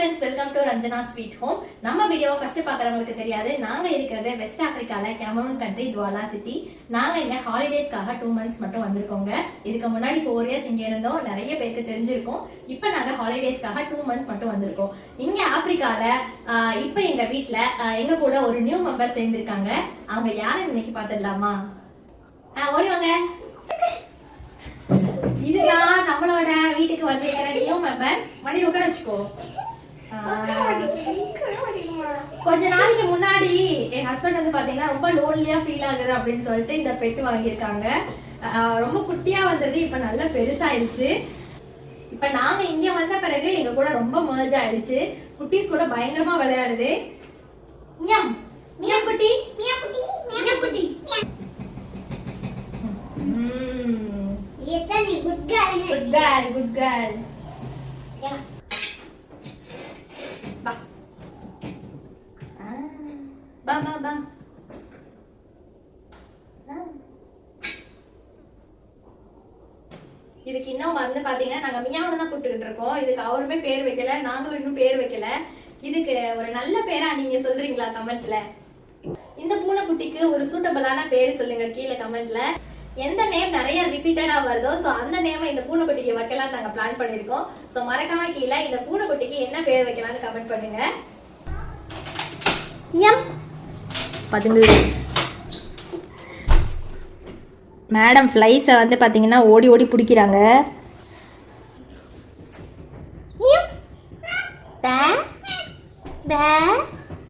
Friends, welcome to Ranjana sweet home. நம்ம வீடியோவை first பார்க்குறவங்களுக்கு தெரியாது, நாங்கள் இருக்கிறது வெஸ்ட் ஆஃப்ரிக்காவில் கேமரூன் கண்ட்ரி துவாலா சிட்டி. நாங்கள் இங்கே ஹாலிடேஸ்க்காக 2 months மட்டும் வந்திருக்கோங்க. இதுக்கு முன்னாடி 4 years இங்கே இருந்தோம், நிறைய பேருக்கு தெரிஞ்சிருக்கும். இப்போ நாங்கள் ஹாலிடேஸ்க்காக 2 months மட்டும் வந்திருக்கோம். இங்கே ஆப்பிரிக்காவில் இப்போ எங்கள் வீட்டில் எங்கள் கூட ஒரு நியூ மெம்பர் சேர்ந்துருக்காங்க. அவங்க யாருன்னு இன்னைக்கு பார்த்துடலாமா? ஓடி வாங்க. இதுதான் நம்மளோட வீட்டுக்கு வந்திருக்கிற நியூ மெம்பர். மடியில் உட்கார வச்சுக்கோ. கொஞ்ச நாளைக்கு முன்னாடி என் ஹஸ்பண்ட் வந்து பாத்தீங்கன்னா ரொம்ப லோன்லியா ஃபீல் ஆகுது அப்படின்னு சொல்லிட்டு இந்த பெட் வாங்கியிருக்காங்க. ரொம்ப குட்டியா வந்தது, இப்ப நல்லா பெருசாயிடுச்சு. இப்ப நாங்க இங்க வந்த பிறகு எங்க கூட ரொம்ப மர்ஜ் ஆயிடுச்சு. குட்டீஸ் கூட பயங்கரமா விளையாடுது. மியம் மியம் குட்டி, மியம் குட்டி, மியம் குட்டி. Good girl. Good girl, good girl. Yeah. Ba. Ba ba ba. இதுக்கு இன்னும் வந்து பாத்தீங்கன்னா நாங்க மியாவை தான் கூப்பிட்டுக்கிட்டு இருக்கோம். இதுக்கு அவருமே பேர் வைக்கல, நாங்களும் இன்னும் பேர் வைக்கல. இதுக்கு ஒரு நல்ல பேரா நீங்க சொல்றீங்களா கமெண்ட்ல? இந்த பூனைக்குட்டிக்கு ஒரு சூட்டபிளான பேர் சொல்லுங்க கீழே கமெண்ட்ல. எந்த நேம் நிறைய ரிப்பீட்டடா வருதோ சோ அந்த நேமை இந்த பூனைக்குட்டிக்கு வைக்கலாம் நாங்க பிளான் பண்ணிருக்கோம். சோ மறக்காம கீழே இந்த பூனைக்குட்டிக்கு என்ன பேர் வைக்கலாம்னு கமெண்ட் பண்ணுங்க. எம் பதுங்கு. மேடம் ஃப்ளைஸை வந்து பாத்தீங்கன்னா ஓடி ஓடி பிடிக்கிறாங்க.